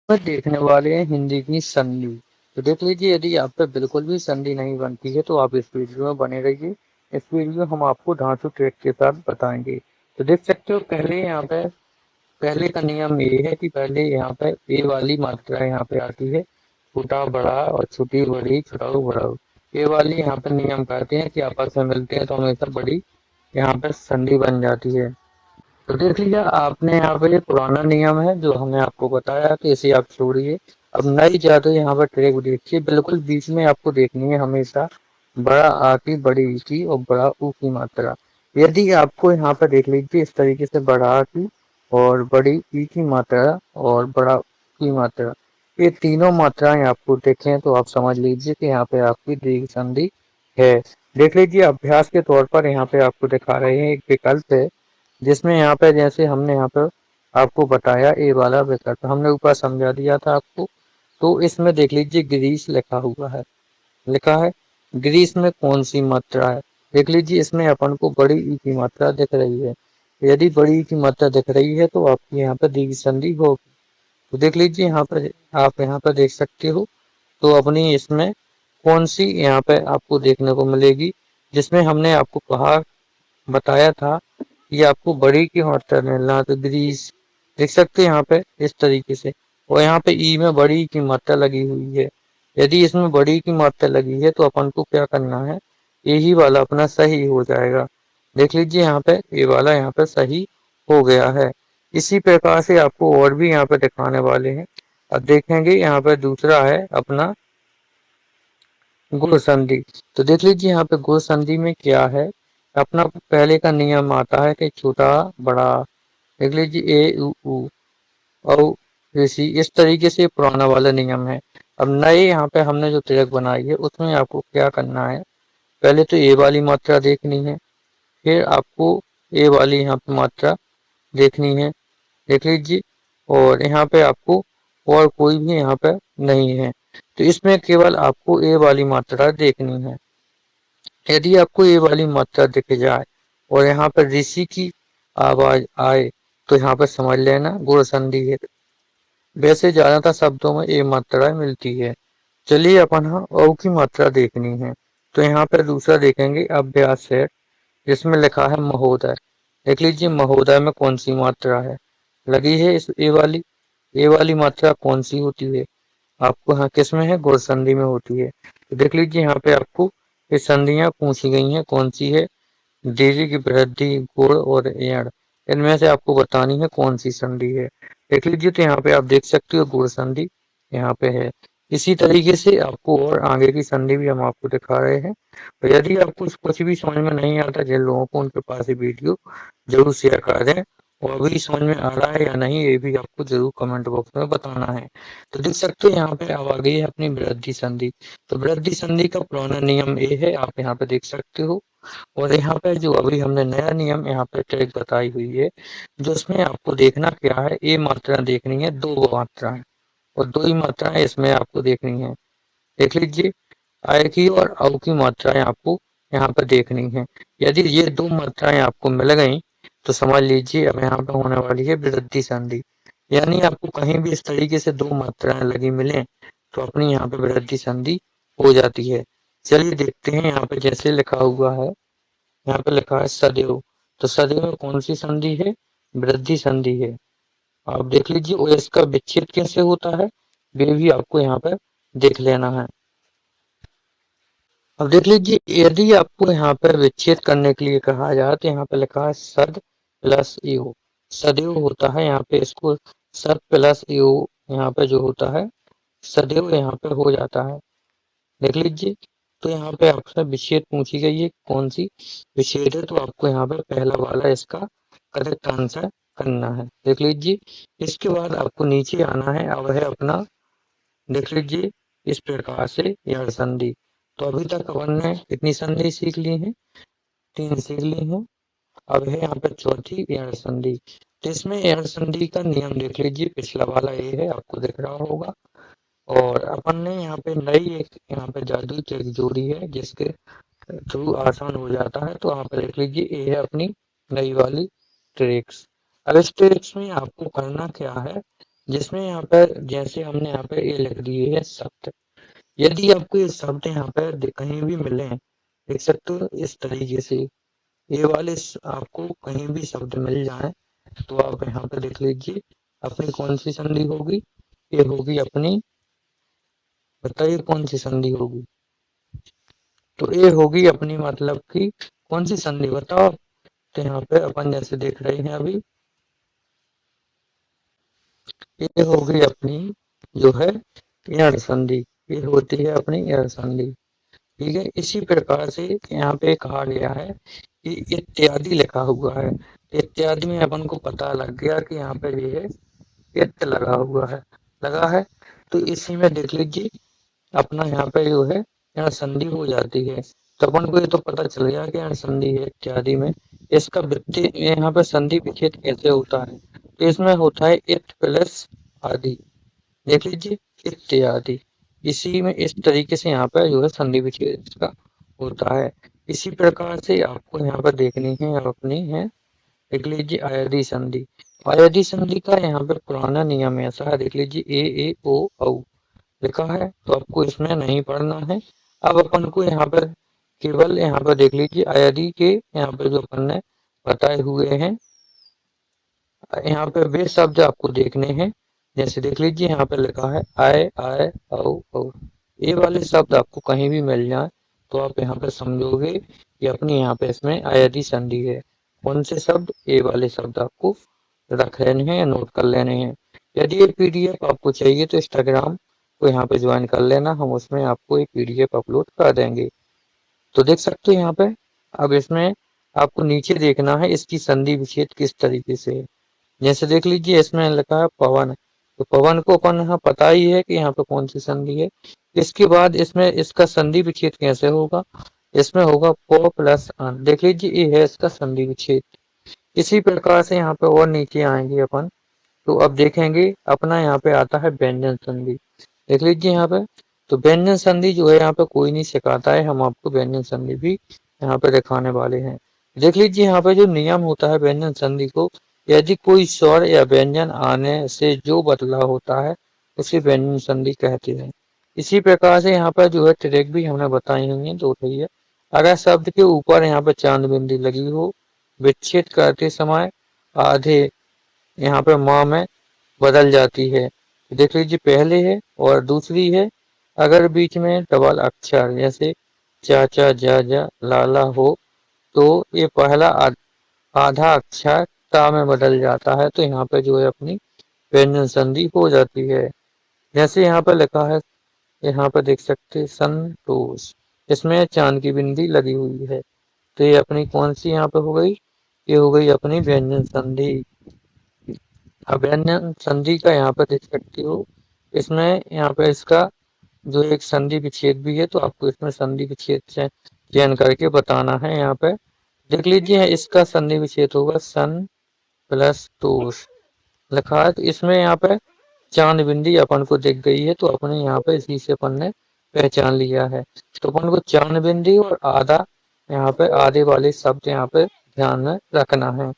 में देखने वाले हैं हिंदी की संधि। तो देख लीजिए, यदि आप पे बिल्कुल भी संधि नहीं बनती है तो आप इस वीडियो में बने रहिए। इस वीडियो हम आपको धांसू ट्रिक के साथ बताएंगे। तो देख सकते हो, पहले यहाँ पे पहले का नियम ये है कि पहले यहाँ पे ए वाली मात्रा यहाँ पे आती है, छोटा बड़ा और छोटी बड़ी छोटा बड़ा। ये वाली यहाँ पे नियम कहते हैं कि आपस में मिलते हैं तो हमेशा बड़ी यहाँ पे संधि बन जाती है। तो देख लीजिए, आपने यहाँ पे ये पुराना नियम है जो हमने आपको बताया, तो इसे आप छोड़िए। अब नई जाते यहाँ पर ट्रैक देखिए, बिल्कुल बीच में आपको देखनी है हमेशा बड़ा आ की बड़ी ई की और बड़ा ऊ की मात्रा। यदि आपको यहाँ पर देख लीजिए इस तरीके से बड़ा आ की और बड़ी ई की मात्रा और बड़ा ऊ की मात्रा, ये तीनों मात्राएं आपको देखें तो आप समझ लीजिए कि यहाँ पे आपकी दीर्घ संधि है। देख लीजिए, अभ्यास के तौर पर यहाँ पे आपको दिखा रहे हैं एक विकल्प है जिसमें यहाँ पे जैसे हमने यहाँ पर आपको बताया ए वाला विकल्प हमने ऊपर समझा दिया था आपको। तो इसमें देख लीजिए ग्रीस लिखा हुआ है, लिखा है ग्रीस में कौन सी मात्रा है। देख लीजिए, इसमें अपन को बड़ी ई की मात्रा दिख रही है। यदि बड़ी ई की मात्रा दिख रही है तो आपकी यहाँ पर दीर्घ संधि होगी। तो देख लीजिए, यहाँ पर आप यहाँ पर देख सकते हो। तो अपनी इसमें कौन सी यहाँ पे आपको देखने को मिलेगी, जिसमें हमने आपको कहा बताया था कि आपको बड़ी की मात्रा मिलना, तो ग्रीस देख सकते हैं यहाँ पे इस तरीके से। और यहाँ पे ई में बड़ी की मात्रा लगी हुई है। यदि इसमें बड़ी की मात्रा लगी है तो अपन को क्या करना है, यही वाला अपना सही हो जाएगा। देख लीजिए, यहाँ पे ये वाला यहाँ पे सही हो गया है। इसी प्रकार से आपको और भी यहाँ पे दिखाने वाले हैं। अब देखेंगे यहाँ पे दूसरा है अपना गुण संधि। तो देख लीजिए, यहाँ पे गुण संधि में क्या है, अपना पहले का नियम आता है कि छोटा बड़ा। देख लीजिए ए उ ऊ औ ऋषि, इस तरीके से पुराना वाला नियम है। अब नए यहाँ पे हमने जो तिलक बनाई है उसमें आपको क्या करना है, पहले तो ए वाली मात्रा देखनी है, फिर आपको ए वाली यहाँ पे मात्रा देखनी है। देख लीजिए, और यहाँ पे आपको और कोई भी यहाँ पे नहीं है। तो इसमें केवल आपको ए वाली मात्रा देखनी है। यदि आपको ये वाली मात्रा दिख जाए और यहाँ पर ऋषि की आवाज आए तो यहाँ पर समझ लेना गुण संधि है। वैसे ज्यादातर शब्दों में ये मात्रा मिलती है। चलिए अपन हाँ औ की मात्रा देखनी है। तो यहाँ पर दूसरा देखेंगे अभ्यास सेट, जिसमें लिखा है महोदय। देख लीजिए, महोदय में कौन सी मात्रा है लगी है, इस ए वाली मात्रा कौन सी होती है आपको, हाँ किस में है, गुण संधि में होती है। तो देख लीजिए, यहाँ पे आपको ये संधियां पूछी गई हैं कौन सी है, दीर्घ वृद्धि गुण और एण, इनमें से आपको बतानी है कौन सी संधि है। देख लीजिए, तो यहाँ पे आप देख सकते हो गुण संधि यहाँ पे है। इसी तरीके से आपको और आगे की संधि भी हम आपको दिखा रहे हैं। तो यदि आपको कुछ भी समझ में नहीं आता, जिन लोगों को उनके पास ये वीडियो जरूर शेयर कर दें। और अभी समझ में आ रहा है या नहीं ये भी आपको जरूर कमेंट बॉक्स में बताना है। तो देख सकते हो यहाँ पे अब आ गई है अपनी वृद्धि संधि। तो वृद्धि संधि का पुराना नियम ये है, आप यहाँ पे देख सकते हो। और यहाँ पे जो अभी हमने नया नियम यहाँ पे ट्रिक बताई हुई है, जो इसमें आपको देखना क्या है, ये मात्रा देखनी है, दो मात्राएं और दो ही मात्राएं इसमें आपको देखनी है। देख लीजिए, आय की और अव की मात्राएं आपको यहाँ पर देखनी है। यदि ये दो मात्राएं आपको मिल गई तो समझ लीजिए अब यहाँ पे होने वाली है वृद्धि संधि। यानी आपको कहीं भी इस तरीके से दो मात्राएं लगी मिले तो अपनी यहाँ पे वृद्धि संधि हो जाती है। चलिए देखते हैं, यहाँ पे जैसे लिखा हुआ है, यहाँ पे लिखा है सदैव। तो सदैव में कौन सी संधि है, वृद्धि संधि है। आप देख लीजिए, और इसका विच्छेद कैसे होता है वे भी आपको यहाँ पर देख लेना है। अब देख लीजिए, यदि आपको यहाँ पर विच्छेद करने के लिए कहा जाए तो यहाँ पे लिखा है सद प्लस यो, सदैव होता है यहाँ पे, इसको सद प्लस यो यहाँ पे जो होता है सदैव यहाँ पे हो जाता है। देख लीजिए, तो यहाँ पे आपसे विच्छेद पूछी गई है कौन सी विच्छेद है, तो आपको यहाँ पे पहला वाला इसका करेक्ट आंसर करना है। देख लीजिए, इसके बाद आपको नीचे आना है, अब है अपना देख लीजिए इस प्रकार से यह संधि। तो अभी तक अपन ने कितनी संधि सीख ली है, तीन सीख ली है। अब है यहाँ पे चौथी यह संधि। तो इसमें यह संधि का नियम देख लीजिए, पिछला वाला ये है आपको दिख रहा होगा। और अपन ने यहाँ पे नई एक यहाँ पे जादुई ट्रिक जोड़ी है जिसके थ्रू आसान हो जाता है। तो आप देख लीजिए, ये है अपनी नई वाली ट्रिक्स। अब इस ट्रिक्स में आपको करना क्या है, जिसमें यहाँ पर जैसे हमने यहाँ पे ये लिख दिए है शब्द। यदि आपको ये शब्द यहाँ पर कहीं भी मिले, देख सकते हो इस तरीके से, ये वाले आपको कहीं भी शब्द मिल जाए तो आप यहाँ पे देख लीजिए अपनी कौन सी संधि होगी। ये होगी अपनी, बताइए कौन सी संधि होगी। तो ये होगी अपनी मतलब कि कौन सी संधि बताओ। तो यहाँ पे अपन जैसे देख रहे हैं अभी, ये होगी अपनी जो है यण संधि। ये होती है अपनी यण संधि। ठीक है, इसी प्रकार से यहाँ पे कहा गया है कि इत्यादि लिखा हुआ है। इत्यादि में अपन को पता लग गया कि यहाँ पे ये है इत्त लगा हुआ है, लगा है। तो इसी में देख लीजिए अपना यहाँ पे जो है यहाँ संधि हो जाती है। तो अपन को ये तो पता चल गया कि यहाँ संधि है इत्यादि में। इसका वित्तीय यहाँ पे संधि विच्छेद कैसे होता है, तो इसमें होता है इत प्लस आदि। देख लीजिए इत्यादि, इसी में इस तरीके से यहाँ पर जो है संधि विच्छेद इसका होता है। इसी प्रकार से आपको यहाँ पर देखनी है अपनी है, देख लीजिए अयधि संधि। अयधि संधि का यहाँ पर पुराना नियम ऐसा है, देख लीजिए ए ओ औ लिखा है, तो आपको इसमें नहीं पढ़ना है। अब अपन को यहाँ पर केवल यहाँ पर देख लीजिए अयधि के यहाँ पर जो अपन ने बताए हुए हैं, यहाँ पे वे शब्द आपको देखने हैं। जैसे देख लीजिए यहाँ पे लिखा है आय आय औ। ये वाले शब्द आपको कहीं भी मिल जाए तो आप यहाँ पे समझोगे कि अपनी यहाँ पे इसमें अयधि संधि है। कौन से शब्द, ये वाले शब्द आपको रख लेने हैं या नोट कर लेने हैं। यदि ये पीडीएफ आपको चाहिए तो इंस्टाग्राम को यहाँ पे ज्वाइन कर लेना, हम उसमें आपको एक पीडीएफ अपलोड कर देंगे। तो देख सकते हो यहाँ पे, अब इसमें आपको नीचे देखना है इसकी संधि विच्छेद किस तरीके से है। जैसे देख लीजिए इसमें लिखा है पवन, तो पवन को अपन यहाँ पता ही है कि यहाँ पे कौन सी संधि है। इसके बाद इसमें इसका संधि विच्छेद कैसे होगा, इसमें होगा प प्लस अन। देख लीजिए ये है इसका संधि विच्छेद। इसी प्रकार से यहाँ पे और नीचे आएंगे अपन, तो अब देखेंगे अपना यहाँ पे आता है व्यंजन संधि। देख लीजिए यहाँ पे, तो व्यंजन संधि जो है यहाँ पे कोई नहीं सिखाता है, हम आपको व्यंजन संधि भी यहाँ पे दिखाने वाले हैं। देख लीजिए यहाँ पे जो नियम होता है व्यंजन संधि को, यदि कोई स्वर या व्यंजन आने से जो बदलाव होता है उसे व्यंजन संधि कहते हैं। इसी प्रकार से यहाँ पर जो है ट्रिक भी हमने बताई हुई है, दो है। अगर शब्द के ऊपर यहाँ पे चांद बिंदी लगी हो, विच्छेद करते समय आधे यहाँ पे माँ में बदल जाती है। देख लीजिए पहले है और दूसरी है, अगर बीच में डबल अक्षर जैसे चाचा जा जा लाला हो तो ये पहला आधा अक्षर ता में बदल जाता है, तो यहाँ पे जो है अपनी व्यंजन संधि हो जाती है। जैसे यहाँ पर लिखा है, यहाँ पर देख सकते हैं संतोष, इसमें चांद की बिंदी लगी हुई है, तो ये अपनी कौन सी यहाँ पे हो गई, ये हो गई अपनी व्यंजन संधि। अब व्यंजन संधि का यहाँ पर देख सकते हो, इसमें यहाँ पे इसका जो एक संधि विच्छेद भी है, तो आपको इसमें संधि विच्छेद से चयन करके बताना है। यहाँ पे देख लीजिए इसका संधि विच्छेद होगा सन प्लस तोष लिखा है, तो इसमें यहाँ पे चांद बिंदी अपन को दिख गई है, तो अपने यहाँ पे इसी से अपन ने पहचान लिया है। तो अपन को चांद बिंदी और आधा यहाँ पे आधे वाले शब्द यहाँ पे ध्यान में रखना है,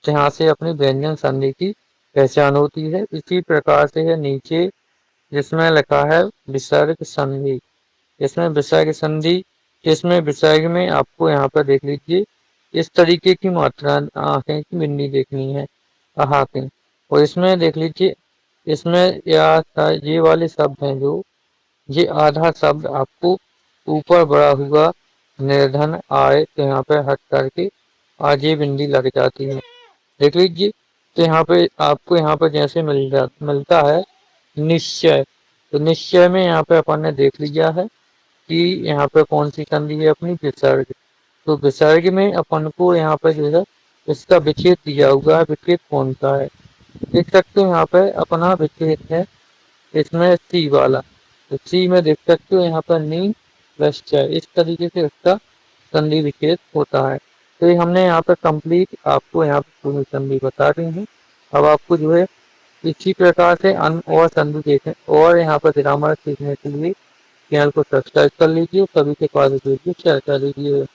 तो यहाँ से अपनी व्यंजन संधि की पहचान होती है। इसी प्रकार से है नीचे जिसमें लिखा है विसर्ग संधि। इसमें विसर्ग संधि, इसमें विसर्ग में आपको यहाँ पर देख लीजिए इस तरीके की मात्रा आंखें की बिंदी देखनी है आहाकें, और इसमें देख लीजिए इसमें ये वाले शब्द हैं जो ये आधा शब्द आपको ऊपर बढ़ा हुआ निर्धन आए तो यहाँ पे हट करके आगे बिंदी लग जाती है। देख लीजिए, तो यहाँ पे आपको यहाँ पर जैसे मिलता है निश्चय, तो निश्चय में यहाँ पे अपन ने देख लिया है कि यहाँ पे कौन सी संधि है अपनी विसर्ग। तो विसर्ग में अपन को यहाँ पे जो है इसका विच्छेद दिया हुआ है, विच्छेद कौन सा है देख सकते हो यहाँ पे अपना विच्छेद है इसमें सी वाला, तो सी में देख सकते हो यहाँ पर नी प्लस च, इस तरीके से इसका संधि विच्छेद होता है। तो ये हमने यहाँ पर कंप्लीट आपको यहाँ पर पूरी संधि बता दी है। अब आपको जो है इसी प्रकार से अन्य और संधि देखें और यहाँ पर ग्रामर सीखने के लिए चैनल को सब्सक्राइब कर लीजिए, सभी के पास शेयर कर लीजिए।